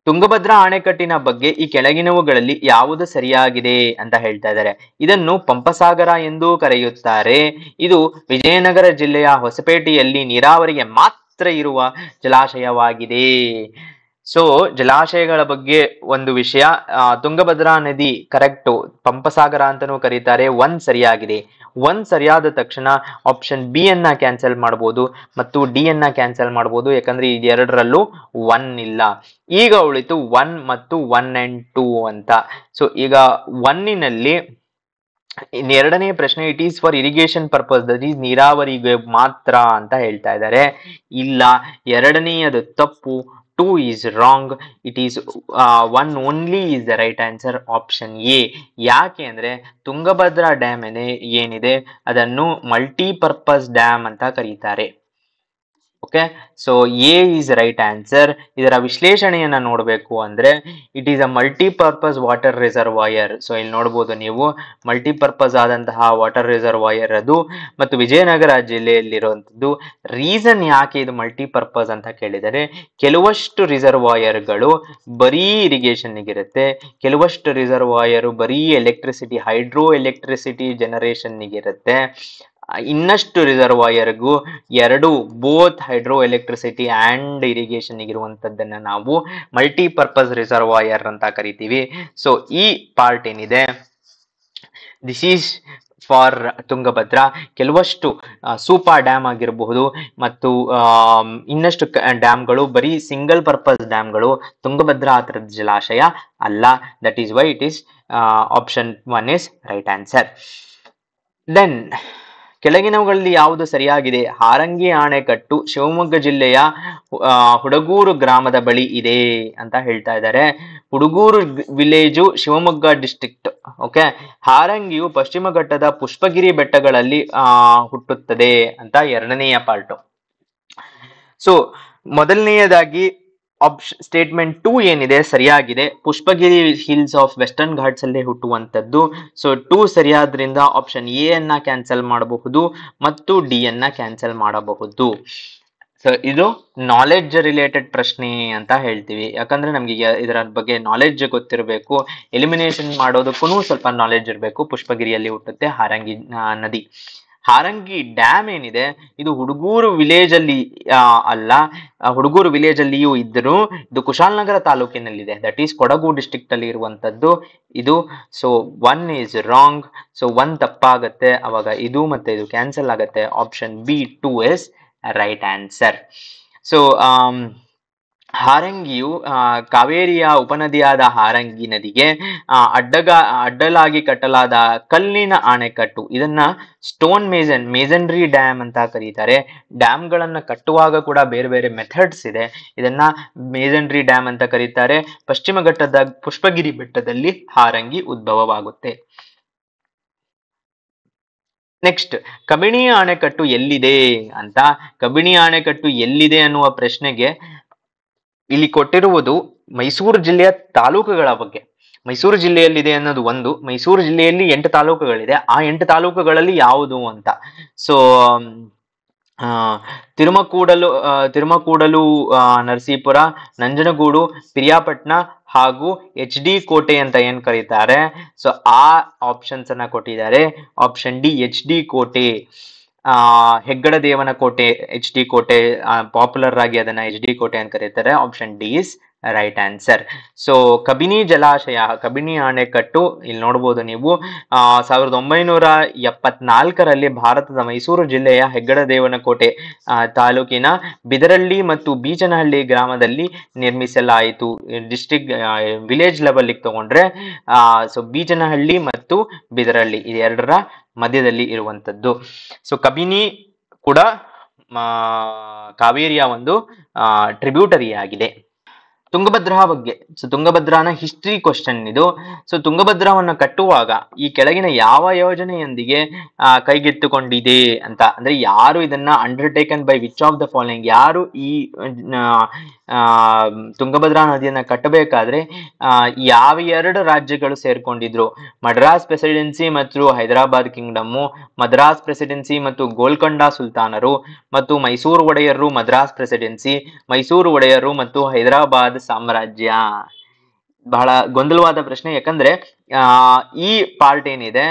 ತುಂಗಭದ್ರಾ ಅಣೆಕಟ್ಟಿನ ಬಗ್ಗೆ ಈ ಕೆಳಗಿನವುಗಳಲ್ಲಿ ಯಾವುದು ಸರಿಯಾಗಿದೆ ಅಂತ ಹೇಳ್ತಾ ಇದ್ದಾರೆ. ಇದನ್ನು ಪಂಪಸಾಗರ ಎಂದೂ ಕರೆಯುತ್ತಾರೆ. ಇದು ವಿಜಯನಗರ ಜಿಲ್ಲೆಯ ಹೊಸಪೇಟೆಯಲ್ಲಿ ನೀರಾವರಿಗೆ ಮಾತ್ರ ಇರುವ ಜಲಾಶಯವಾಗಿದೆ. ಸೊ ಜಲಾಶಯಗಳ ಬಗ್ಗೆ ಒಂದು ವಿಷಯ, ತುಂಗಭದ್ರಾ ನದಿ ಕರೆಕ್ಟು, ಪಂಪಸಾಗರ ಅಂತಾನೂ ಕರೀತಾರೆ. ಒಂದ್ ಸರಿಯಾಗಿದೆ. ಒಂದ್ ಸರಿಯಾದ ತಕ್ಷಣ ಆಪ್ಷನ್ ಬಿ ಅನ್ನ ಕ್ಯಾನ್ಸಲ್ ಮಾಡಬಹುದು ಮತ್ತು ಡಿ ಅನ್ನ ಕ್ಯಾನ್ಸಲ್ ಮಾಡಬಹುದು, ಯಾಕಂದ್ರೆ ಇದೆರಡರಲ್ಲೂ ಒನ್ ಇಲ್ಲ. ಈಗ ಉಳಿತು 1 ಮತ್ತು 1 and 2 ಅಂತ. ಸೊ ಈಗ ಒನ್ನಿನಲ್ಲಿ ಎರಡನೇ ಪ್ರಶ್ನೆ, it is for irrigation purpose, that is ನೀರಾವರಿಗೆ ಮಾತ್ರ ಅಂತ ಹೇಳ್ತಾ ಇದ್ದಾರೆ. ಇಲ್ಲ, ಎರಡನೆಯದು ತಪ್ಪು. 2 is wrong. It is 1 only is the right answer, option A. ಯಾಕೆ ಅಂದ್ರೆ ತುಂಗಭದ್ರಾ ಡ್ಯಾಮ್ ಏನಿದೆ ಅದನ್ನು ಮಲ್ಟಿಪರ್ಪಸ್ ಡ್ಯಾಮ್ ಅಂತ ಕರೀತಾರೆ. Okay, so A is right answer. ಇದರ ವಿಶ್ಲೇಷಣೆಯನ್ನ ನೋಡಬೇಕು ಅಂದ್ರೆ it is a multipurpose water reservoir. So ಇಲ್ಲಿ ನೋಡಬಹುದು ನೀವು, ಮಲ್ಟಿಪರ್ಪಸ್ ಆದಂತಹ ವಾಟರ್ ರಿಸರ್ವಾಯರ್ ಅದು, ಮತ್ತು ವಿಜಯನಗರ ಜಿಲ್ಲೆಯಲ್ಲಿರುವಂತದ್ದು. ರೀಸನ್ ಯಾಕೆ ಇದು ಮಲ್ಟಿಪರ್ಪಸ್ ಅಂತ ಕೇಳಿದರೆ, ಕೆಲವಷ್ಟು ರಿಸರ್ವಾಯರ್ಗಳು ಬರೀ ಇರಿಗೇಷನ್ ಇರುತ್ತೆ, ಕೆಲವಷ್ಟು ರಿಸರ್ವಾಯರ್ ಬರೀ ಎಲೆಕ್ಟ್ರಿಸಿಟಿ, ಹೈಡ್ರೋ ಎಲೆಕ್ಟ್ರಿಸಿಟಿ ಜನರೇಷನ್ ಇರುತ್ತೆ. ಇನ್ನಷ್ಟು ರಿಸರ್ವಾಯರ್ಗೂ ಎರಡು, both hydro electricity and irrigation ಇರುವಂತದ್ದನ್ನ ನಾವು ಮಲ್ಟಿಪರ್ಪಸ್ ರಿಸರ್ವಾಯರ್ ಅಂತ ಕರಿತೀವಿ. ಸೊ ಈ ಪಾರ್ಟ್ ಏನಿದೆ, ದಿಸ್ ಈಸ್ ಫಾರ್ ತುಂಗಭದ್ರಾ. ಕೆಲವಷ್ಟು ಸೂಪಾ ಡ್ಯಾಮ್ ಆಗಿರಬಹುದು ಮತ್ತು ಇನ್ನಷ್ಟು ಡ್ಯಾಮ್ಗಳು ಬರೀ ಸಿಂಗಲ್ ಪರ್ಪಸ್ ಡ್ಯಾಮ್ಗಳು. ತುಂಗಭದ್ರಾ ಆ ಥರದ ಜಲಾಶಯ ಅಲ್ಲ. That is why it is option 1 is right answer. Then ಕೆಳಗಿನವುಗಳಲ್ಲಿ ಯಾವುದು ಸರಿಯಾಗಿದೆ? ಹಾರಂಗಿ ಅಣೆಕಟ್ಟು ಶಿವಮೊಗ್ಗ ಜಿಲ್ಲೆಯ ಹುಡಗೂರು ಗ್ರಾಮದ ಬಳಿ ಇದೆ ಅಂತ ಹೇಳ್ತಾ ಇದ್ದಾರೆ. ಹುಡುಗೂರು ವಿಲೇಜು ಶಿವಮೊಗ್ಗ ಡಿಸ್ಟ್ರಿಕ್ಟ್. ಓಕೆ, ಹಾರಂಗಿಯು ಪಶ್ಚಿಮ ಘಟ್ಟದ ಪುಷ್ಪಗಿರಿ ಬೆಟ್ಟಗಳಲ್ಲಿ ಹುಟ್ಟುತ್ತದೆ ಅಂತ ಎರಡನೆಯ ಪಾರ್ಟು. ಸೊ ಮೊದಲನೆಯದಾಗಿ ಸ್ಟೇಟ್ಮೆಂಟ್ 2 ಏನಿದೆ ಸರಿಯಾಗಿದೆ. Pushpagiri hills of western Ghats ಅಲ್ಲೇ ಹುಟ್ಟುವಂತದ್ದು. ಸೊ 2 ಸರಿಯಾದ್ರಿಂದ ಆಪ್ಷನ್ ಎ ಅನ್ನ ಕ್ಯಾನ್ಸಲ್ ಮಾಡಬಹುದು ಮತ್ತು ಡಿ ಅನ್ನ ಕ್ಯಾನ್ಸಲ್ ಮಾಡಬಹುದು. ಸೊ ಇದು ನಾಲೆಡ್ಜ್ ರಿಲೇಟೆಡ್ ಪ್ರಶ್ನೆ ಅಂತ ಹೇಳ್ತೀವಿ, ಯಾಕಂದ್ರೆ ನಮ್ಗೆ ಇದರ ಬಗ್ಗೆ ನಾಲೆಡ್ಜ್ ಗೊತ್ತಿರಬೇಕು. ಎಲಿಮಿನೇಷನ್ ಮಾಡೋದಕ್ಕೂ ಸ್ವಲ್ಪ ನಾಲೆಡ್ಜ್ ಇರಬೇಕು. ಪುಷ್ಪಗಿರಿಯಲ್ಲಿ ಹುಟ್ಟುತ್ತೆ ಹಾರಂಗಿ ನದಿ. ಹಾರಂಗಿ ಡ್ಯಾಮ್ ಏನಿದೆ ಇದು ಹುಡುಗೂರು ವಿಲೇಜ್ ಅಲ್ಲಿ ಅಲ್ಲ, ಹುಡುಗೂರು ವಿಲೇಜ್ ಅಲ್ಲಿಯೂ ಇದ್ದರೂ ಇದು ಕುಶಾಲನಗರ ತಾಲೂಕಿನಲ್ಲಿದೆ. ದಟ್ ಈಸ್ ಕೊಡಗು ಡಿಸ್ಟ್ರಿಕ್ಟ್ ಅಲ್ಲಿ ಇರುವಂತದ್ದು ಇದು. So 1 is wrong. ಸೊ 1 ತಪ್ಪಾಗತ್ತೆ, ಅವಾಗ ಇದು ಮತ್ತೆ ಇದು ಕ್ಯಾನ್ಸಲ್ ಆಗತ್ತೆ. Option B 2 is right answer. So ಹಾರಂಗಿಯು ಕಾವೇರಿಯ ಉಪನದಿಯಾದ ಹಾರಂಗಿ ನದಿಗೆ ಅಡ್ಡಲಾಗಿ ಕಟ್ಟಲಾದ ಕಲ್ಲಿನ ಅಣೆಕಟ್ಟು. ಇದನ್ನ ಸ್ಟೋನ್ ಮೇಸನ್ರಿ ಡ್ಯಾಮ್ ಅಂತ ಕರೀತಾರೆ. ಡ್ಯಾಮ್ಗಳನ್ನ ಕಟ್ಟುವಾಗ ಕೂಡ ಬೇರೆ ಬೇರೆ ಮೆಥಡ್ಸ್ ಇದೆ. ಇದನ್ನ ಮೇಸನ್ರಿ ಡ್ಯಾಮ್ ಅಂತ ಕರೀತಾರೆ. ಪಶ್ಚಿಮ ಘಟ್ಟದ ಪುಷ್ಪಗಿರಿ ಬೆಟ್ಟದಲ್ಲಿ ಹಾರಂಗಿ ಉದ್ಭವವಾಗುತ್ತೆ. ನೆಕ್ಸ್ಟ್, ಕಬಿನಿ ಅಣೆಕಟ್ಟು ಎಲ್ಲಿದೆ ಅಂತ. ಕಬಿನಿ ಅಣೆಕಟ್ಟು ಎಲ್ಲಿದೆ ಅನ್ನುವ ಪ್ರಶ್ನೆಗೆ ಇಲ್ಲಿ ಕೊಟ್ಟಿರುವುದು ಮೈಸೂರು ಜಿಲ್ಲೆಯ ತಾಲೂಕುಗಳ ಬಗ್ಗೆ. ಮೈಸೂರು ಜಿಲ್ಲೆಯಲ್ಲಿದೆ ಅನ್ನೋದು ಒಂದು. ಮೈಸೂರು ಜಿಲ್ಲೆಯಲ್ಲಿ 8 ತಾಲೂಕುಗಳಿದೆ. ಆ 8 ತಾಲೂಕುಗಳಲ್ಲಿ ಯಾವುದು ಅಂತ. ಸೊ ತಿರುಮಕೂಡಲು, ನರಸೀಪುರ, ನಂಜನಗೂಡು, ಪಿರಿಯಾಪಟ್ಟಣ ಹಾಗೂ HD ಕೋಟೆ ಅಂತ ಏನ್ ಕರೀತಾರೆ. ಸೊ ಆ ಆಪ್ಷನ್ಸ್ ಅನ್ನ ಕೊಟ್ಟಿದ್ದಾರೆ. ಆಪ್ಷನ್ ಡಿ HD ಕೋಟೆ, ಹೆಗ್ಗಡ ದೇವನ ಕೋಟೆ, HD ಕೋಟೆ, ಪಾಪ್ಯುಲರ್ ಆಗಿ ಅದನ್ನ HD ಕೋಟೆ ಅಂತ ಕರೀತಾರೆ. Option D is right answer. So Kabini ಜಲಾಶಯ, ಕಬಿನಿ ಅಣೆಕಟ್ಟು ಇಲ್ಲಿ ನೋಡ್ಬೋದು ನೀವು. 1974ರಲ್ಲಿ ಭಾರತದ ಮೈಸೂರು ಜಿಲ್ಲೆಯ ಹೆಗ್ಗಡ ದೇವನಕೋಟೆ ತಾಲೂಕಿನ ಬಿದರಳ್ಳಿ ಮತ್ತು ಬೀಚನಹಳ್ಳಿ ಗ್ರಾಮದಲ್ಲಿ ನಿರ್ಮಿಸಲಾಯಿತು. ಡಿಸ್ಟ್ರಿಕ್ಟ್ ವಿಲೇಜ್ ಲೆವೆಲ್ ತಗೊಂಡ್ರೆ ಸೊ ಬೀಚನಹಳ್ಳಿ ಮತ್ತು ಬಿದರಳ್ಳಿ ಇದೆರಡರ ಮಧ್ಯದಲ್ಲಿ ಇರುವಂತದ್ದು. ಸೊ ಕಬಿನಿ ಕೂಡ ಕಾವೇರಿಯ ಒಂದು ಟ್ರಿಬ್ಯೂಟರಿ ಆಗಿದೆ. ತುಂಗಭದ್ರಾ ಬಗ್ಗೆ, ಸೊ ತುಂಗಭದ್ರಾನ ಹಿಸ್ಟ್ರಿ ಕ್ವಶನ್ ಇದು. ಸೊ ತುಂಗಭದ್ರಾವನ್ನ ಕಟ್ಟುವಾಗ ಈ ಕೆಳಗಿನ ಯಾವ ಯೋಜನೆಯೊಂದಿಗೆ ಕೈಗೆತ್ತಿಕೊಂಡಿದೆ ಅಂತ, ಅಂದ್ರೆ ಯಾರು ಇದನ್ನ undertaken by which of the following, ಯಾರು ಈ ತುಂಗಭದ್ರಾ ನದಿಯನ್ನ ಕಟ್ಟಬೇಕಾದ್ರೆ ಯಾವ 2 ರಾಜ್ಯಗಳು ಸೇರ್ಕೊಂಡಿದ್ರು? ಮಡ್ರಾಸ್ ಪ್ರೆಸಿಡೆನ್ಸಿ ಮತ್ತು ಹೈದರಾಬಾದ್ ಕಿಂಗ್ಡಮ್ಮು, ಮದ್ರಾಸ್ ಪ್ರೆಸಿಡೆನ್ಸಿ ಮತ್ತು ಗೋಲ್ಕೊಂಡ ಸುಲ್ತಾನರು, ಮತ್ತು ಮೈಸೂರು ಒಡೆಯರು ಮದ್ರಾಸ್ ಪ್ರೆಸಿಡೆನ್ಸಿ, ಮೈಸೂರು ಒಡೆಯರು ಮತ್ತು ಹೈದರಾಬಾದ್ ಸಾಮ್ರಾಜ್ಯ? ಬಹಳ ಗೊಂದಲವಾದ ಪ್ರಶ್ನೆ. ಯಾಕಂದ್ರೆ ಆ ಈ ಪಾರ್ಟ್ ಏನಿದೆ,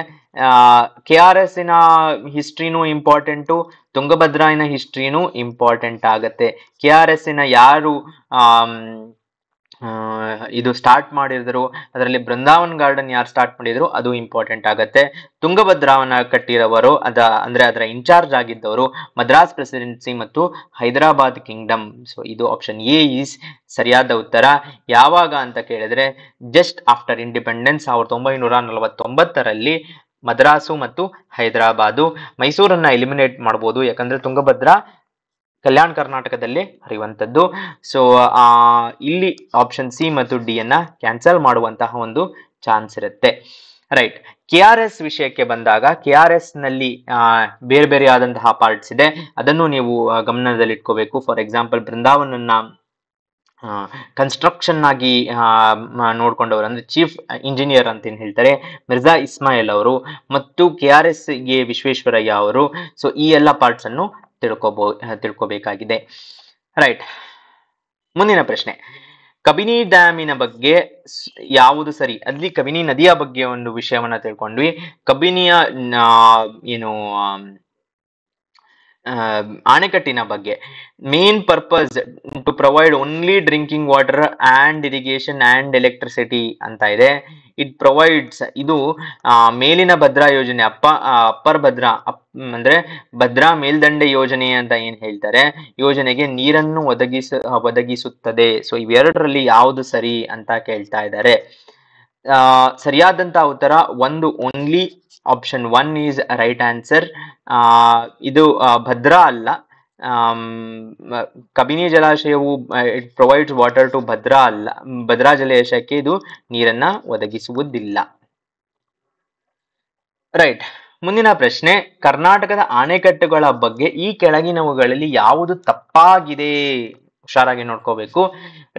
ಕೆ ಆರ್ ಎಸ್ ನ ಹಿಸ್ಟ್ರಿನೂ ಇಂಪಾರ್ಟೆಂಟು, ತುಂಗಭದ್ರಾಯಿನ ಹಿಸ್ಟ್ರಿನೂ ಇಂಪಾರ್ಟೆಂಟ್ ಆಗತ್ತೆ. ಕೆ ಆರ್ ಎಸ್ ನ ಯಾರು ಇದು ಸ್ಟಾರ್ಟ್ ಮಾಡಿದ್ರು, ಅದರಲ್ಲಿ ಬೃಂದಾವನ್ ಗಾರ್ಡನ್ ಯಾರು ಸ್ಟಾರ್ಟ್ ಮಾಡಿದ್ರು ಅದು ಇಂಪಾರ್ಟೆಂಟ್ ಆಗತ್ತೆ. ತುಂಗಭದ್ರಾವನ್ನ ಕಟ್ಟಿರೋವರು ಅಂದ್ರೆ ಅದರ ಇನ್ಚಾರ್ಜ್ ಆಗಿದ್ದವರು ಮದ್ರಾಸ್ ಪ್ರೆಸಿಡೆನ್ಸಿ ಮತ್ತು ಹೈದರಾಬಾದ್ ಕಿಂಗ್ಡಮ್. ಸೊ ಇದು ಆಪ್ಷನ್ ಎ ಈಸ್ ಸರಿಯಾದ ಉತ್ತರ. ಯಾವಾಗ ಅಂತ ಕೇಳಿದ್ರೆ ಜಸ್ಟ್ ಆಫ್ಟರ್ ಇಂಡಿಪೆಂಡೆನ್ಸ್ 1949ರಲ್ಲಿ ಮದ್ರಾಸು ಮತ್ತು ಹೈದರಾಬಾದು. ಮೈಸೂರನ್ನ ಎಲಿಮಿನೇಟ್ ಮಾಡ್ಬೋದು, ಯಾಕಂದ್ರೆ ತುಂಗಭದ್ರಾ ಕಲ್ಯಾಣ ಕರ್ನಾಟಕದಲ್ಲಿ ಹರಿಯುವಂಥದ್ದು. ಸೊ ಇಲ್ಲಿ ಆಪ್ಷನ್ ಸಿ ಮತ್ತು ಡಿ ಅನ್ನ ಕ್ಯಾನ್ಸಲ್ ಮಾಡುವಂತಹ ಒಂದು ಚಾನ್ಸ್ ಇರುತ್ತೆ. ರೈಟ್. ಕೆ ಆರ್ ಎಸ್ ವಿಷಯಕ್ಕೆ ಬಂದಾಗ ಕೆ ಆರ್ ಎಸ್ ನಲ್ಲಿ ಬೇರೆ ಬೇರೆ ಆದಂತಹ ಪಾರ್ಟ್ಸ್ ಇದೆ, ಅದನ್ನು ನೀವು ಗಮನದಲ್ಲಿ ಇಟ್ಕೋಬೇಕು. ಫಾರ್ ಎಕ್ಸಾಂಪಲ್ ಬೃಂದಾವನನ್ನ ಕನ್ಸ್ಟ್ರಕ್ಷನ್ ಆಗಿ ನೋಡ್ಕೊಂಡವರು ಅಂದ್ರೆ ಚೀಫ್ ಇಂಜಿನಿಯರ್ ಅಂತ ಏನ್ ಹೇಳ್ತಾರೆ ಮಿರ್ಜಾ ಇಸ್ಮಾಯಿಲ್ ಅವರು, ಮತ್ತು ಕೆ ಆರ್ ಎಸ್ ಗೆ ವಿಶ್ವೇಶ್ವರಯ್ಯ ಅವರು. ಸೊ ಈ ಎಲ್ಲ ಪಾರ್ಟ್ಸ್ ಅನ್ನು ತಿಳ್ಕೋಬೇಕಾಗಿದೆ. ರೈಟ್. ಮುಂದಿನ ಪ್ರಶ್ನೆ, ಕಬಿನಿ ಡ್ಯಾಮಿನ ಬಗ್ಗೆ ಯಾವುದು ಸರಿ? ಅಲ್ಲಿ ಕಬಿನಿ ನದಿಯ ಬಗ್ಗೆ ಒಂದು ವಿಷಯವನ್ನ ತಿಳ್ಕೊಂಡ್ವಿ. ಕಬಿನಿಯ ಏನು ಆಣೆಕಟ್ಟಿನ ಬಗ್ಗೆ main purpose to provide only drinking water and irrigation and electricity ಅಂತ ಇದೆ. ಇಟ್ ಪ್ರೊವೈಡ್ಸ್, ಇದು ಮೇಲಿನ ಭದ್ರಾ ಯೋಜನೆ, ಅಪ್ಪರ್ ಭದ್ರಾ ಅಂದ್ರೆ ಭದ್ರಾ ಮೇಲ್ದಂಡೆ ಯೋಜನೆ ಅಂತ ಏನ್ ಹೇಳ್ತಾರೆ, ಯೋಜನೆಗೆ ನೀರನ್ನು ಒದಗಿಸುತ್ತದೆ. ಸೊ ಇವೆರಡರಲ್ಲಿ ಯಾವುದು ಸರಿ ಅಂತ ಕೇಳ್ತಾ ಇದ್ದಾರೆ. ಸರಿಯಾದಂತ ಉತ್ತರ ಒಂದು, only option 1 is right answer. ಇದು ಭದ್ರಾ ಅಲ್ಲ, ಕಬಿನಿ ಜಲಾಶಯವು it provides water to Bhadra ಅಲ್ಲ, ಭದ್ರಾ ಜಲಾಶಯಕ್ಕೆ ಇದು ನೀರನ್ನ ಒದಗಿಸುವುದಿಲ್ಲ. ರೈಟ್. ಮುಂದಿನ ಪ್ರಶ್ನೆ, ಕರ್ನಾಟಕದ ಅಣೆಕಟ್ಟುಗಳ ಬಗ್ಗೆ ಈ ಕೆಳಗಿನವುಗಳಲ್ಲಿ ಯಾವುದು ತಪ್ಪಾಗಿದೆ? ಹುಷಾರಾಗಿ ನೋಡ್ಕೋಬೇಕು.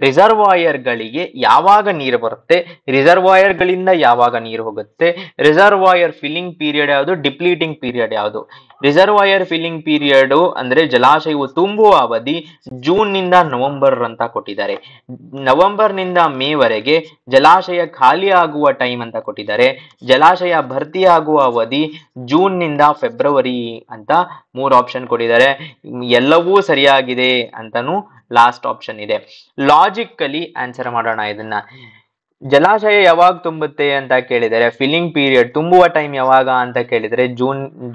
ರಿಸರ್ವಾಯರ್ ಗಳಿಗೆ ಯಾವಾಗ ನೀರು ಬರುತ್ತೆ, ರಿಸರ್ವಾಯರ್ ಗಳಿಂದ ಯಾವಾಗ ನೀರು ಹೋಗುತ್ತೆ, ರಿಸರ್ವಾಯರ್ ಫಿಲ್ಲಿಂಗ್ ಪೀರಿಯಡ್ ಯಾವುದು, ಡಿಪ್ಲೀಟಿಂಗ್ ಪೀರಿಯಡ್ ಯಾವುದು? ರಿಸರ್ವಾಯರ್ ಫಿಲ್ಲಿಂಗ್ ಪೀರಿಯಡ್ ಅಂದ್ರೆ ಜಲಾಶಯವು ತುಂಬುವ ಅವಧಿ ಜೂನ್ ನಿಂದ ನವೆಂಬರ್ ಅಂತ ಕೊಟ್ಟಿದ್ದಾರೆ. ನವೆಂಬರ್ ನಿಂದ ಮೇ ವರೆಗೆ ಜಲಾಶಯ ಖಾಲಿ ಆಗುವ ಟೈಮ್ ಅಂತ ಕೊಟ್ಟಿದ್ದಾರೆ. ಜಲಾಶಯ ಭರ್ತಿ ಆಗುವ ಅವಧಿ ಜೂನ್ ನಿಂದ ಫೆಬ್ರವರಿ ಅಂತ 3 ಆಪ್ಷನ್ ಕೊಟ್ಟಿದ್ದಾರೆ. ಎಲ್ಲವೂ ಸರಿಯಾಗಿದೆ ಅಂತಾನು ಲಾಸ್ಟ್ ಆಪ್ಷನ್ ಇದೆ. ಲಾಜಿಕಲಿ ಆನ್ಸರ್ ಮಾಡೋಣ ಇದನ್ನ. ಜಲಾಶಯ ಯಾವಾಗ ತುಂಬುತ್ತೆ ಅಂತ ಕೇಳಿದರೆ, ಫಿಲ್ಲಿಂಗ್ ಪೀರಿಯಡ್ ತುಂಬುವ ಟೈಮ್ ಯಾವಾಗ ಅಂತ ಕೇಳಿದರೆ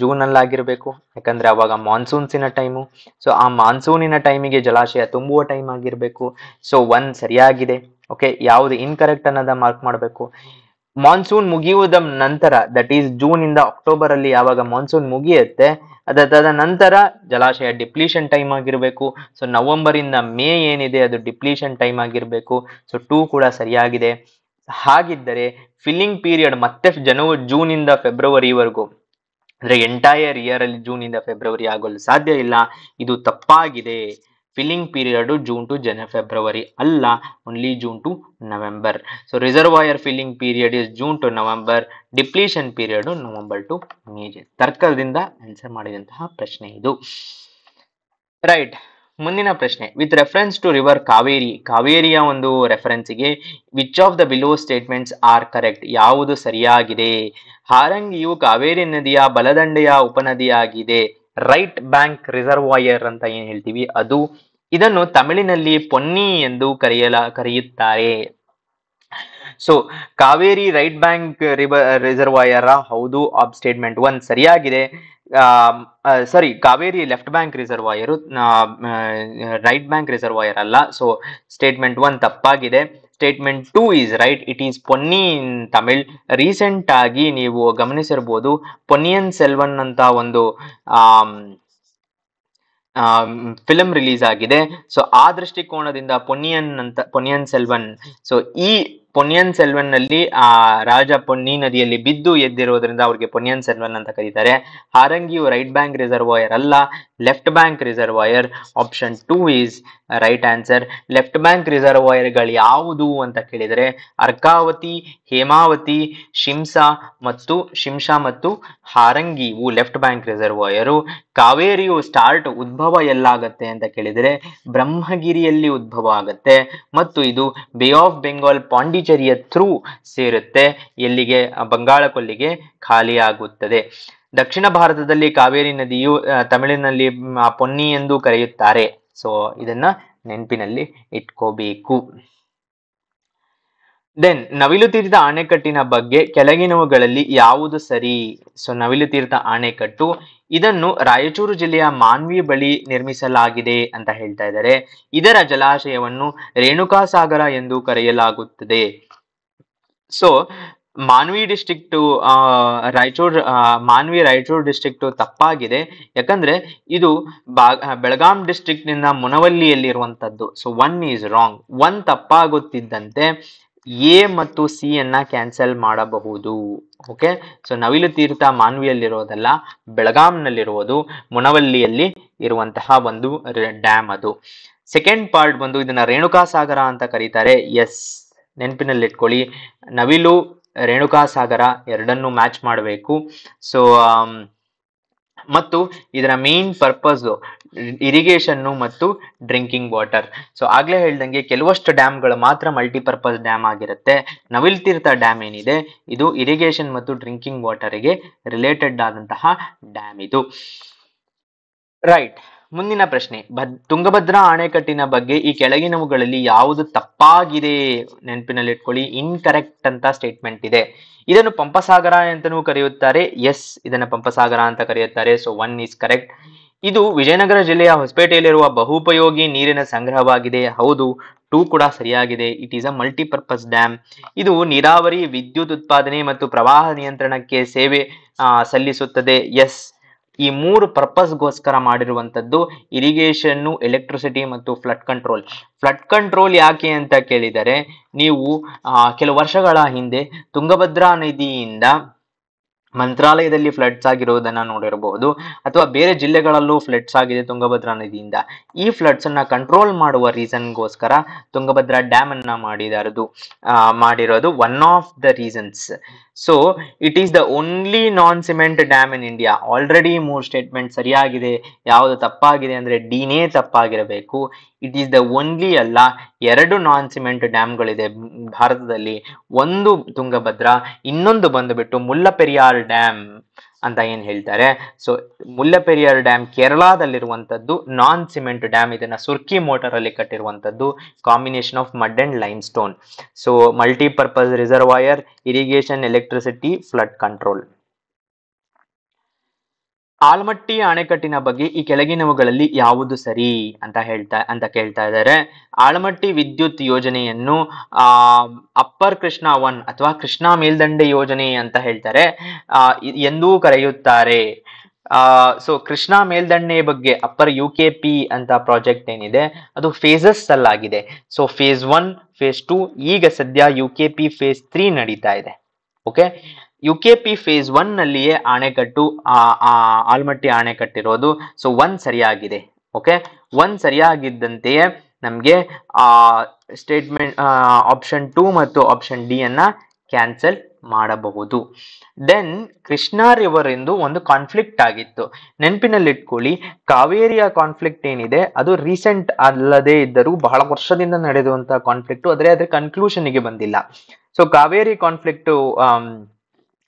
ಜೂನ್ ಅಲ್ಲಿ ಆಗಿರ್ಬೇಕು, ಯಾಕಂದ್ರೆ ಅವಾಗ ಮಾನ್ಸೂನ್ಸಿನ ಟೈಮು. ಸೊ ಆ ಮಾನ್ಸೂನಿನ ಟೈಮಿಗೆ ಜಲಾಶಯ ತುಂಬುವ ಟೈಮ್ ಆಗಿರ್ಬೇಕು. ಸೊ 1 ಸರಿಯಾಗಿದೆ. ಓಕೆ, ಯಾವುದು ಇನ್ಕರೆಕ್ಟ್ ಅನ್ನೋದ ಮಾರ್ಕ್ ಮಾಡಬೇಕು. ಮಾನ್ಸೂನ್ ಮುಗಿಯುವುದ ನಂತರ, ದಟ್ ಈಸ್ ಜೂನ್ ಇಂದ ಅಕ್ಟೋಬರ್ ಅಲ್ಲಿ ಯಾವಾಗ ಮಾನ್ಸೂನ್ ಮುಗಿಯುತ್ತೆ, ಅದಾದ ನಂತರ ಜಲಾಶಯ ಡಿಪ್ಲೀಷನ್ ಟೈಮ್ ಆಗಿರ್ಬೇಕು. ಸೊ ನವೆಂಬರ್ ಇಂದ ಮೇ ಏನಿದೆ ಅದು ಡಿಪ್ಲೀಷನ್ ಟೈಮ್ ಆಗಿರ್ಬೇಕು. ಸೊ 2 ಕೂಡ ಸರಿಯಾಗಿದೆ. ಹಾಗಿದ್ದರೆ ಫಿಲ್ಲಿಂಗ್ ಪೀರಿಯಡ್ ಮತ್ತೆ ಜೂನ್ ಇಂದ ಫೆಬ್ರವರಿವರೆಗೂ, ಅಂದ್ರೆ ಎಂಟೈರ್ ಇಯರ್ ಅಲ್ಲಿ ಜೂನ್ ಇಂದ ಫೆಬ್ರವರಿ ಆಗಲು ಸಾಧ್ಯ ಇಲ್ಲ, ಇದು ತಪ್ಪಾಗಿದೆ. Filling period June to February ಅಲ್ಲ, only June to November. So reservoir filling period is June to November, depletion period November to May. ತರ್ಕದಿಂದ ಆನ್ಸರ್ ಮಾಡಿದಂತಹ ಪ್ರಶ್ನೆ ಇದು. ರೈಟ್. ಮುಂದಿನ ಪ್ರಶ್ನೆ, with reference to river Kaveri, ಕಾವೇರಿಯ ಒಂದು ರೆಫರೆನ್ಸ್ಗೆ which of the below statements are correct? ಯಾವುದು ಸರಿಯಾಗಿದೆ? ಹಾರಂಗಿಯು ಕಾವೇರಿ ನದಿಯ ಬಲದಂಡೆಯ ಉಪನದಿಯಾಗಿದೆ. ರೈಟ್ ಬ್ಯಾಂಕ್ ರಿಸರ್ವಾಯರ್ ಅಂತ ಏನ್ ಹೇಳ್ತೀವಿ ಅದು. ಇದನ್ನು ತಮಿಳಿನಲ್ಲಿ ಪೊನ್ನಿ ಎಂದು ಕರೆಯುತ್ತಾರೆ. So Kaveri right bank reservoir ಹೌದು. ಸ್ಟೇಟ್ಮೆಂಟ್ 1 ಸರಿಯಾಗಿದೆ. Sorry, Kaveri left bank reservoir, right bank reservoir ಅಲ್ಲ. ಸೊ ಸ್ಟೇಟ್ಮೆಂಟ್ 1 ತಪ್ಪಾಗಿದೆ. Statement 2 is right, it is Ponni in Tamil. Recent ಆಗಿ ನೀವು ಗಮನಿಸಿರ್ಬೋದು, ಪೊನ್ನಿಯನ್ ಸೆಲ್ವನ್ ಅಂತ ಒಂದು ಫಿಲಂ ರಿಲೀಸ್ ಆಗಿದೆ. ಸೊ ಆ ದೃಷ್ಟಿಕೋನದಿಂದ ಪೊನ್ನಿಯನ್ ಸೆಲ್ವನ್, ಸೊ ಈ ಪೊನ್ನಿಯಿನ್ ಸೆಲ್ವನ್ ನಲ್ಲಿ ರಾಜ ಪೊನ್ನಿ ನದಿಯಲ್ಲಿ ಬಿದ್ದು ಎದ್ದಿರೋದ್ರಿಂದ ಅವ್ರಿಗೆ ಪೊನ್ನಿಯಿನ್ ಸೆಲ್ವನ್ ಅಂತ ಕರೀತಾರೆ. ಹಾರಂಗಿಯು ರೈಟ್ ಬ್ಯಾಂಕ್ ರಿಸರ್ವಾಯರ್ ಅಲ್ಲ, left bank reservoir. Option 2 is right answer. Left bank reservoir ಗಳು ಯಾವುದು ಅಂತ ಕೇಳಿದರೆ ಅರ್ಕಾವತಿ, ಹೇಮಾವತಿ, ಶಿಂಷಾ ಮತ್ತು ಹಾರಂಗಿ ಇವು ಲೆಫ್ಟ್ ಬ್ಯಾಂಕ್ ರಿಸರ್ವಾಯರು. ಕಾವೇರಿಯು ಸ್ಟಾರ್ಟ್ ಉದ್ಭವ ಎಲ್ಲಾಗತ್ತೆ ಅಂತ ಕೇಳಿದರೆ ಬ್ರಹ್ಮಗಿರಿಯಲ್ಲಿ ಉದ್ಭವ ಆಗತ್ತೆ ಮತ್ತು ಇದು ಬೇ ಆಫ್ ಬೆಂಗಾಲ್ ಪಾಂಡಿಚೇರಿಯ ಥ್ರೂ ಸೇರುತ್ತೆ, ಎಲ್ಲಿಗೆ ಬಂಗಾಳ ಕೊಲ್ಲಿಗೆ ಖಾಲಿ ಆಗುತ್ತದೆ. ದಕ್ಷಿಣ ಭಾರತದಲ್ಲಿ ಕಾವೇರಿ ನದಿಯು ತಮಿಳಿನಲ್ಲಿ ಪೊನ್ನಿ ಎಂದು ಕರೆಯುತ್ತಾರೆ. ಸೊ ಇದನ್ನ ನೆನಪಿನಲ್ಲಿ ಇಟ್ಕೋಬೇಕು. ದೆನ್ ನವಿಲು ತೀರ್ಥ ಅಣೆಕಟ್ಟಿನ ಬಗ್ಗೆ ಕೆಳಗಿನವುಗಳಲ್ಲಿ ಯಾವುದು ಸರಿ? ಸೊ ನವಿಲು ತೀರ್ಥ ಅಣೆಕಟ್ಟು ಇದನ್ನು ರಾಯಚೂರು ಜಿಲ್ಲೆಯ ಮಾನ್ವಿ ಬಳಿ ನಿರ್ಮಿಸಲಾಗಿದೆ ಅಂತ ಹೇಳ್ತಾ ಇದ್ದಾರೆ. ಇದರ ಜಲಾಶಯವನ್ನು ರೇಣುಕಾಸಾಗರ ಎಂದು ಕರೆಯಲಾಗುತ್ತದೆ. So Manvi district Raichur district ತಪ್ಪಾಗಿದೆ, ಯಾಕಂದ್ರೆ ಇದು ಬೆಳಗಾಂ ಡಿಸ್ಟ್ರಿಕ್ಟ್ ನಿಂದ ಮುನವಲ್ಲಿಯಲ್ಲಿರುವಂತದ್ದು. So 1 is wrong. 1 ತಪ್ಪಾಗುತ್ತಿದ್ದಂತೆ ಎ ಮತ್ತು ಸಿ ಅನ್ನ ಕ್ಯಾನ್ಸಲ್ ಮಾಡಬಹುದು. ಓಕೆ, ಸೊ ನವಿಲು ತೀರ್ಥ ಮಾನ್ವಿಯಲ್ಲಿರೋದಲ್ಲ, ಬೆಳಗಾಂನಲ್ಲಿರುವುದು, ಮುನವಲ್ಲಿಯಲ್ಲಿ ಇರುವಂತಹ ಒಂದು ಡ್ಯಾಮ್ ಅದು. ಸೆಕೆಂಡ್ ಪಾರ್ಟ್ ಬಂದು ಇದನ್ನ ರೇಣುಕಾಸಾಗರ ಅಂತ ಕರೀತಾರೆ. ಎಸ್, ನೆನಪಿನಲ್ಲಿಟ್ಕೊಳ್ಳಿ, ನವಿಲು ರೇಣುಕಾಸಾಗರ ಎರಡನ್ನು ಮ್ಯಾಚ್ ಮಾಡಬೇಕು. ಸೊ ಮತ್ತು ಇದರ ಮೇನ್ ಪರ್ಪಸ್ ಇರಿಗೇಷನ್ ಮತ್ತು ಡ್ರಿಂಕಿಂಗ್ ವಾಟರ್. ಸೊ ಆಗ್ಲೇ ಹೇಳ್ದಂಗೆ ಕೆಲವಷ್ಟು ಡ್ಯಾಮ್ಗಳು ಮಾತ್ರ ಮಲ್ಟಿಪರ್ಪಸ್ ಡ್ಯಾಮ್ ಆಗಿರುತ್ತೆ. ನವಿಲು ತೀರ್ಥ ಡ್ಯಾಮ್ ಏನಿದೆ ಇದು ಇರಿಗೇಷನ್ ಮತ್ತು ಡ್ರಿಂಕಿಂಗ್ ವಾಟರ್ಗೆ ರಿಲೇಟೆಡ್ ಆದಂತಹ ಡ್ಯಾಮ್ ಇದು. ರೈಟ್, ಮುಂದಿನ ಪ್ರಶ್ನೆ, ತುಂಗಭದ್ರಾ ಅಣೆಕಟ್ಟಿನ ಬಗ್ಗೆ ಈ ಕೆಳಗಿನವುಗಳಲ್ಲಿ ಯಾವುದು ತಪ್ಪಾಗಿದೆ? ನೆನಪಿನಲ್ಲಿಟ್ಕೊಳ್ಳಿ, ಇನ್ಕರೆಕ್ಟ್ ಅಂತ ಸ್ಟೇಟ್ಮೆಂಟ್ ಇದೆ. ಇದನ್ನು ಪಂಪಸಾಗರ ಅಂತಲೂ ಕರೆಯುತ್ತಾರೆ. ಎಸ್, ಇದನ್ನ ಪಂಪಸಾಗರ ಅಂತ ಕರೆಯುತ್ತಾರೆ. So 1 is correct. ಇದು ವಿಜಯನಗರ ಜಿಲ್ಲೆಯ ಹೊಸಪೇಟೆಯಲ್ಲಿರುವ ಬಹುಪಯೋಗಿ ನೀರಿನ ಸಂಗ್ರಹವಾಗಿದೆ. ಹೌದು. 2 ಕೂಡ ಸರಿಯಾಗಿದೆ. It is a multipurpose dam. ಇದು ನೀರಾವರಿ, ವಿದ್ಯುತ್ ಉತ್ಪಾದನೆ ಮತ್ತು ಪ್ರವಾಹ ನಿಯಂತ್ರಣಕ್ಕೆ ಸೇವೆ ಸಲ್ಲಿಸುತ್ತದೆ. ಎಸ್, ಈ 3 ಪರ್ಪಸ್ಗೋಸ್ಕರ ಮಾಡಿರುವಂತದ್ದು ಇರಿಗೇಷನ್, ಎಲೆಕ್ಟ್ರಿಸಿಟಿ ಮತ್ತು ಫ್ಲಡ್ ಕಂಟ್ರೋಲ್. ಫ್ಲಡ್ ಕಂಟ್ರೋಲ್ ಯಾಕೆ ಅಂತ ಕೇಳಿದರೆ, ನೀವು ಕೆಲವು ವರ್ಷಗಳ ಹಿಂದೆ ತುಂಗಭದ್ರಾ ನದಿಯಿಂದ ಮಂತ್ರಾಲಯದಲ್ಲಿ ಫ್ಲಡ್ಸ್ ಆಗಿರುವುದನ್ನ ನೋಡಿರಬಹುದು, ಅಥವಾ ಬೇರೆ ಜಿಲ್ಲೆಗಳಲ್ಲೂ ಫ್ಲಡ್ಸ್ ಆಗಿದೆ ತುಂಗಭದ್ರಾ ನದಿಯಿಂದ. ಈ ಫ್ಲಡ್ಸ್ ಅನ್ನ ಕಂಟ್ರೋಲ್ ಮಾಡುವ ರೀಸನ್ಗೋಸ್ಕರ ತುಂಗಭದ್ರಾ ಡ್ಯಾಮ್ ಅನ್ನ ಮಾಡಿರೋದು one of the reasons. So it is the only non cement dam in India. Already 3 statement ಸರಿಯಾಗಿದೆ. ಯಾವುದು ತಪ್ಪಾಗಿದೆ ಅಂದ್ರೆ ಡಿನೇ ತಪ್ಪಾಗಿರಬೇಕು. ಇಟ್ ಈಸ್ ದ ಓನ್ಲಿ ಅಲ್ಲ, 2 ನಾನ್ ಸಿಮೆಂಟ್ ಡ್ಯಾಮ್ಗಳಿದೆ ಭಾರತದಲ್ಲಿ. ಒಂದು ತುಂಗಭದ್ರಾ, ಇನ್ನೊಂದು ಬಂದುಬಿಟ್ಟು ಮುಲ್ಲಪೆರಿಯಾರ್ ಡ್ಯಾಮ್ ಅಂತ ಏನ್ ಹೇಳ್ತಾರೆ. ಸೊ ಮುಲ್ಲಪೆರಿಯಾರ್ ಡ್ಯಾಮ್ ಕೇರಳದಲ್ಲಿರುವಂತದ್ದು, ನಾನ್ ಸಿಮೆಂಟ್ ಡ್ಯಾಮ್. ಇದನ್ನ ಸುರ್ಕಿ ಮೋಟರ್ ಅಲ್ಲಿ ಕಟ್ಟಿರುವಂತದ್ದು, combination of mud and lime stone. So multipurpose reservoir, irrigation, electricity, flood control. Almatti ಅಣೆಕಟ್ಟಿನ ಬಗ್ಗೆ ಈ ಕೆಳಗಿನವುಗಳಲ್ಲಿ ಯಾವುದು ಸರಿ ಅಂತ ಕೇಳ್ತಾ ಇದ್ದಾರೆ. ಆಲಮಟ್ಟಿ ವಿದ್ಯುತ್ ಯೋಜನೆಯನ್ನು ಅಪ್ಪರ್ ಕೃಷ್ಣಾ 1 ಅಥವಾ ಕೃಷ್ಣಾ ಮೇಲ್ದಂಡೆ ಯೋಜನೆ ಅಂತ ಹೇಳ್ತಾರೆ ಎಂದೂ ಕರೆಯುತ್ತಾರೆ. ಸೊ ಕೃಷ್ಣಾ ಮೇಲ್ದಂಡೆ ಬಗ್ಗೆ ಅಪ್ಪರ್ UKP ಅಂತ ಪ್ರಾಜೆಕ್ಟ್ ಏನಿದೆ ಅದು ಫೇಸಸ್ ಅಲ್ಲಾಗಿದೆ. ಸೊ ಫೇಸ್ 1, ಫೇಸ್ 2, ಈಗ ಸದ್ಯ UKP ಫೇಸ್ 3 ನಡೀತಾ ಇದೆ. ಓಕೆ, UKP ಫೇಸ್ 1 ನಲ್ಲಿಯೇ ಅಣೆಕಟ್ಟು, ಆಲಮಟ್ಟಿ ಅಣೆಕಟ್ಟಿರೋದು. ಸೊ 1 ಸರಿಯಾಗಿದೆ. ಓಕೆ, 1 ಸರಿಯಾಗಿದ್ದಂತೆಯೇ ನಮ್ಗೆ ಸ್ಟೇಟ್ಮೆಂಟ್ ಆಪ್ಷನ್ 2 ಮತ್ತು ಆಪ್ಷನ್ ಡಿ ಅನ್ನ ಕ್ಯಾನ್ಸಲ್ ಮಾಡಬಹುದು. ದೆನ್ ಕೃಷ್ಣಾ ರಿವರ್ ಎಂದು ಒಂದು ಕಾನ್ಫ್ಲಿಕ್ಟ್ ಆಗಿತ್ತು. ನೆನಪಿನಲ್ಲಿಟ್ಕೊಳ್ಳಿ, ಕಾವೇರಿಯ ಕಾನ್ಫ್ಲಿಕ್ಟ್ ಏನಿದೆ ಅದು ರೀಸೆಂಟ್ ಅಲ್ಲದೆ ಇದ್ದರೂ ಬಹಳ ವರ್ಷದಿಂದ ನಡೆಯುವಂತಹ ಕಾನ್ಫ್ಲಿಕ್ಟ್, ಆದ್ರೆ ಅದ್ರ ಕನ್ಕ್ಲೂಷನ್ಗೆ ಬಂದಿಲ್ಲ. ಸೊ ಕಾವೇರಿ ಕಾನ್ಫ್ಲಿಕ್ಟ್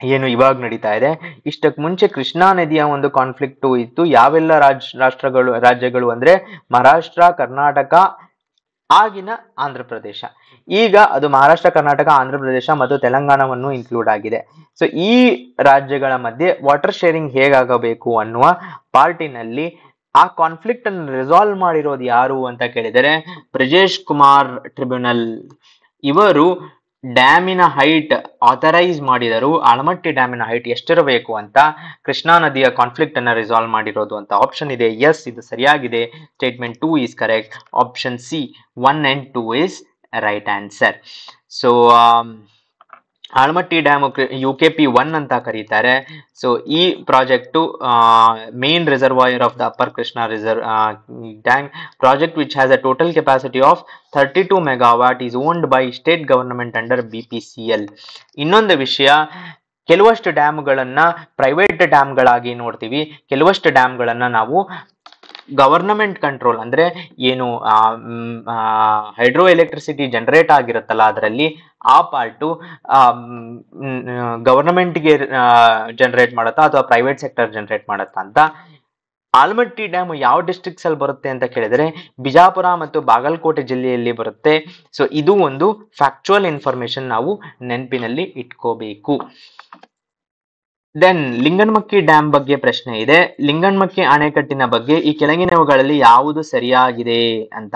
ಏನು ಇವಾಗ ನಡೀತಾ ಇದೆ. ಇಷ್ಟಕ್ಕೆ ಮುಂಚೆ ಕೃಷ್ಣಾ ನದಿಯ ಒಂದು ಕಾನ್ಫ್ಲಿಕ್ಟ್ ಇತ್ತು. ಯಾವೆಲ್ಲ ರಾಜ್ಯಗಳು ಅಂದ್ರೆ ಮಹಾರಾಷ್ಟ್ರ, ಕರ್ನಾಟಕ, ಆಗಿನ ಆಂಧ್ರ ಪ್ರದೇಶ. ಈಗ ಅದು ಮಹಾರಾಷ್ಟ್ರ, ಕರ್ನಾಟಕ, ಆಂಧ್ರ ಪ್ರದೇಶ ಮತ್ತು ತೆಲಂಗಾಣವನ್ನು ಇನ್ಕ್ಲೂಡ್ ಆಗಿದೆ. ಸೊ ಈ ರಾಜ್ಯಗಳ ಮಧ್ಯೆ ವಾಟರ್ ಶೇರಿಂಗ್ ಹೇಗಾಗಬೇಕು ಅನ್ನುವ ಪಾರ್ಟಿನಲ್ಲಿ ಆ ಕಾನ್ಫ್ಲಿಕ್ಟ್ ಅನ್ನು ರಿಸಾಲ್ವ್ ಮಾಡಿರೋದು ಯಾರು ಅಂತ ಕೇಳಿದರೆ ಬ್ರಿಜೇಶ್ ಕುಮಾರ್ ಟ್ರಿಬ್ಯುನಲ್. ಇವರು ಡ್ಯಾಮಿನ ಹೈಟ್ ಆಥರೈಸ್ ಮಾಡಿದರು. ಆಲಮಟ್ಟಿ ಡ್ಯಾಮಿನ ಹೈಟ್ ಎಷ್ಟಿರಬೇಕು ಅಂತ ಕೃಷ್ಣಾ ನದಿಯ ಕಾನ್ಫ್ಲಿಕ್ಟ್ ಅನ್ನ ರಿಸಾಲ್ವ್ ಮಾಡಿರೋದು ಅಂತ ಆಪ್ಷನ್ ಇದೆ. ಎಸ್, ಇದು ಸರಿಯಾಗಿದೆ. Statement 2 is correct. Option C 1 and 2 is right answer. So Almatti dam UKP-1 ಅಂತ ಕರೀತಾರೆ. ಸೊ ಈ project main reservoir of the upper Krishna tank project which has a total capacity of 32 megawatt is owned by state government under BPCL. ಇನ್ನೊಂದು ವಿಷಯ, ಕೆಲವಷ್ಟು ಡ್ಯಾಮ್ಗಳನ್ನ private ಡ್ಯಾಮ್ಗಳಾಗಿ ನೋಡ್ತೀವಿ, ಕೆಲವಷ್ಟು ಡ್ಯಾಮ್ಗಳನ್ನ ನಾವು government control ಅಂದ್ರೆ ಏನು ಹೈಡ್ರೋ ಎಲೆಕ್ಟ್ರಿಸಿಟಿ ಜನರೇಟ್ ಆಗಿರುತ್ತಲ್ಲ ಅದರಲ್ಲಿ ಆ ಪಾರ್ಟು ಗವರ್ನಮೆಂಟ್ಗೆ ಜನರೇಟ್ ಮಾಡುತ್ತಾ ಅಥವಾ ಪ್ರೈವೇಟ್ ಸೆಕ್ಟರ್ ಜನರೇಟ್ ಮಾಡುತ್ತಾ ಅಂತ. ಆಲಮಟ್ಟಿ ಡ್ಯಾಮ್ ಯಾವ ಡಿಸ್ಟ್ರಿಕ್ಟ್ಸ್ ಅಲ್ಲಿ ಬರುತ್ತೆ ಅಂತ ಕೇಳಿದ್ರೆ ಬಿಜಾಪುರ ಮತ್ತು ಬಾಗಲಕೋಟೆ ಜಿಲ್ಲೆಯಲ್ಲಿ ಬರುತ್ತೆ. ಸೊ ಇದು ಒಂದು ಫ್ಯಾಕ್ಚುಯಲ್ ಇನ್ಫಾರ್ಮೇಶನ್ ನಾವು ನೆನಪಿನಲ್ಲಿ ಇಟ್ಕೋಬೇಕು. ದೆನ್ ಲಿಂಗನಮಕ್ಕಿ ಡ್ಯಾಮ್ ಬಗ್ಗೆ ಪ್ರಶ್ನೆ ಇದೆ. ಲಿಂಗನಮಕ್ಕಿ ಅಣೆಕಟ್ಟಿನ ಬಗ್ಗೆ ಈ ಕೆಳಗಿನವುಗಳಲ್ಲಿ ಯಾವುದು ಸರಿಯಾಗಿದೆ ಅಂತ.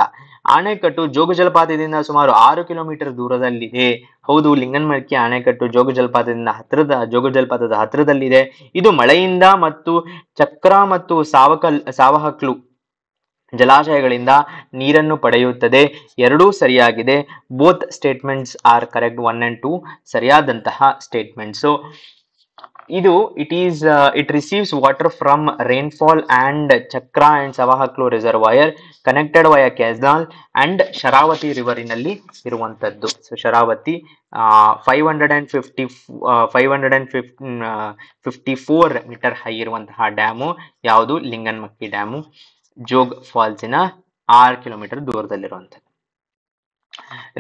ಅಣೆಕಟ್ಟು ಜೋಗ ಜಲಪಾತದಿಂದ ಸುಮಾರು 6 ಕಿಲೋಮೀಟರ್ ದೂರದಲ್ಲಿದೆ. ಹೌದು, ಲಿಂಗನಮಕ್ಕಿ ಅಣೆಕಟ್ಟು ಜೋಗ ಜಲಪಾತದ ಹತ್ತಿರದಲ್ಲಿದೆ. ಇದು ಮಳೆಯಿಂದ ಮತ್ತು ಚಕ್ರ ಮತ್ತು ಸಾವಹಕ್ಲು ಜಲಾಶಯಗಳಿಂದ ನೀರನ್ನು ಪಡೆಯುತ್ತದೆ. ಎರಡೂ ಸರಿಯಾಗಿದೆ. Both statements are correct. 1 and 2 ಸರಿಯಾದಂತಹ ಸ್ಟೇಟ್ಮೆಂಟ್ಸ್. ಇದು it receives water from rainfall and Chakra and Savahaklu reservoir connected via canal and Sharavati river ನಲ್ಲಿ ಇರುವಂತದ್ದು. ಸೊ ಶರಾವತಿ 554 ಮೀಟರ್ ಹೈ ಇರುವಂತಹ ಡ್ಯಾಮು ಯಾವುದು? ಲಿಂಗನಮಕ್ಕಿ ಡ್ಯಾಮು, ಜೋಗ್ ಫಾಲ್ಸಿನ 6 ಕಿಲೋಮೀಟರ್ ದೂರದಲ್ಲಿರುವಂಥದ್ದು.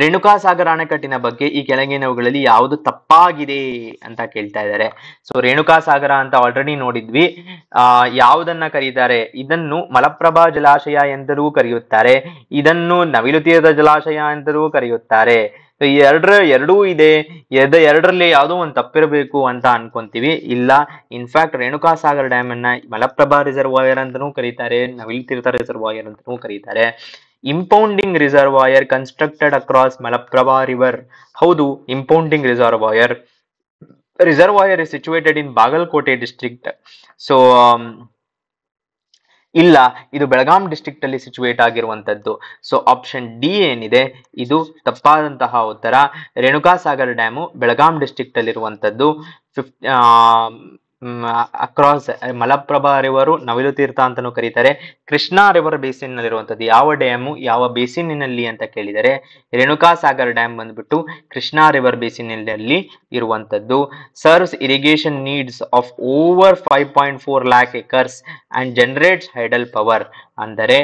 ರೇಣುಕಾಸಾಗರ ಅಣೆಕಟ್ಟಿನ ಬಗ್ಗೆ ಈ ಕೆಳಗಿನವುಗಳಲ್ಲಿ ಯಾವುದು ತಪ್ಪಾಗಿದೆ ಅಂತ ಕೇಳ್ತಾ ಇದ್ದಾರೆ. ಸೊ ರೇಣುಕಾಸಾಗರ ಅಂತ ಆಲ್ರೆಡಿ ನೋಡಿದ್ವಿ. ಯಾವುದನ್ನ ಕರೀತಾರೆ? ಇದನ್ನು ಮಲಪ್ರಭಾ ಜಲಾಶಯ ಎಂದರೂ ಕರೆಯುತ್ತಾರೆ, ಇದನ್ನು ನವಿಲು ತೀರದ ಜಲಾಶಯ ಎಂದರೂ ಕರೆಯುತ್ತಾರೆ. ಸೊ ಎರಡೂ ಇದೆ, ಎರಡರಲ್ಲಿ ಯಾವುದೋ ಒಂದು ತಪ್ಪಿರಬೇಕು ಅಂತ ಅನ್ಕೊಂತೀವಿ. ಇಲ್ಲ, ಇನ್ಫ್ಯಾಕ್ಟ್ ರೇಣುಕಾಸಾಗರ ಡ್ಯಾಮ್ ಅನ್ನ ಮಲಪ್ರಭಾ ರಿಸರ್ವಾಯರ್ ಅಂತಾನೂ ಕರೀತಾರೆ, ನವಿಲು ತೀರ್ಥ ರಿಸರ್ವಾಯರ್ ಅಂತಾನೂ ಕರೀತಾರೆ. Impounding reservoir constructed across Malaprabha river. ಹೌದು, impounding reservoir is situated in Bagalkot district. So ಇಲ್ಲ, ಇದು ಬೆಳಗಾಂ ಡಿಸ್ಟ್ರಿಕ್ಟ್ ಅಲ್ಲಿ ಸಿಚುವೇಟ್ ಆಗಿರುವಂತದ್ದು. ಸೊ ಆಪ್ಷನ್ ಡಿ ಏನಿದೆ ಇದು ತಪ್ಪಾದಂತಹ ಉತ್ತರ. ರೇಣುಕಾಸಾಗರ್ ಡ್ಯಾಮು ಬೆಳಗಾಂ ಡಿಸ್ಟ್ರಿಕ್ಟ್ ಅಲ್ಲಿರುವಂತದ್ದು. ಅಕ್ರಾಸ್ ಮಲಪ್ರಭಾ ರಿವರು ನವಿಲು ತೀರ್ಥ ಅಂತಾನೂ ಕರೀತಾರೆ. ಕೃಷ್ಣಾ ರಿವರ್ ಬೇಸಿನ್ ನಲ್ಲಿರುವಂತದ್ದು. ಯಾವ ಡ್ಯಾಮು ಯಾವ ಬೇಸಿನ್ನಲ್ಲಿ ಅಂತ ಕೇಳಿದರೆ ರೇಣುಕಾಸಾಗರ್ ಡ್ಯಾಮ್ ಬಂದ್ಬಿಟ್ಟು ಕೃಷ್ಣಾ ರಿವರ್ ಬೇಸಿನ್ನಲ್ಲಿ ಇರುವಂತದ್ದು. Serves irrigation needs of over 5.4 lakh acres and generates hydel power. ಅಂದರೆ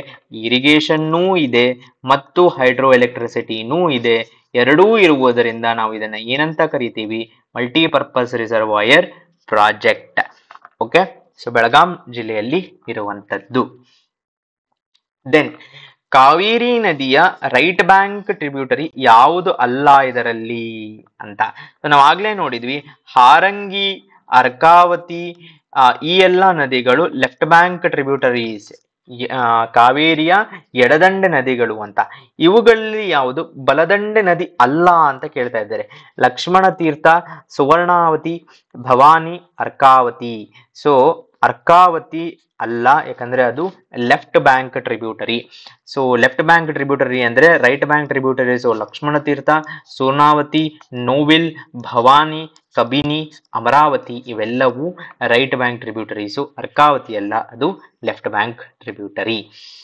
ಇರಿಗೇಷನ್ನೂ ಇದೆ ಮತ್ತು ಹೈಡ್ರೋ ಎಲೆಕ್ಟ್ರಿಸಿಟಿನೂ ಇದೆ. ಎರಡೂ ಇರುವುದರಿಂದ ನಾವು ಇದನ್ನ ಏನಂತ ಕರಿತೀವಿ? Multipurpose reservoir project. Okay, so Belgaum ಜಿಲ್ಲೆಯಲ್ಲಿ ಇರುವಂತದ್ದು. ದೆನ್ ಕಾವೇರಿ ನದಿಯ ರೈಟ್ ಬ್ಯಾಂಕ್ ಟ್ರಿಬ್ಯೂಟರಿ ಯಾವುದು ಅಲ್ಲ ಇದರಲ್ಲಿ ಅಂತ. ನಾವು ಆಗ್ಲೇ ನೋಡಿದ್ವಿ, ಹಾರಂಗಿ, ಅರ್ಕಾವತಿ ಈ ಎಲ್ಲ ನದಿಗಳು ಲೆಫ್ಟ್ ಬ್ಯಾಂಕ್ ಟ್ರಿಬ್ಯೂಟರೀಸ್, ಕಾವೇರಿಯ ಎಡದಂಡೆ ನದಿಗಳು ಅಂತ. ಇವುಗಳಲ್ಲಿ ಯಾವುದು ಬಲದಂಡೆ ನದಿ ಅಲ್ಲ ಅಂತ ಕೇಳ್ತಾ ಇದ್ದಾರೆ. ಲಕ್ಷ್ಮಣ ತೀರ್ಥ, ಸುವರ್ಣಾವತಿ, ಭವಾನಿ, ಅರ್ಕಾವತಿ. ಸೊ ಅರ್ಕಾವತಿ ಅಲ್ಲ, ಯಾಕಂದ್ರೆ ಅದು left bank tributary. So left bank tributary ಅಂದ್ರೆ right bank tributary. So Lakshmana Tirtha, Sonavathi, Noyil, Bhavani, Kabini, Amaravathi ಇವೆಲ್ಲವೂ ರೈಟ್ ಬ್ಯಾಂಕ್ ಟ್ರಿಬ್ಯೂಟರೀಸು. ಅರ್ಕಾವತಿ ಅಲ್ಲ, ಅದು ಲೆಫ್ಟ್ ಬ್ಯಾಂಕ್ ಟ್ರಿಬ್ಯೂಟರಿ.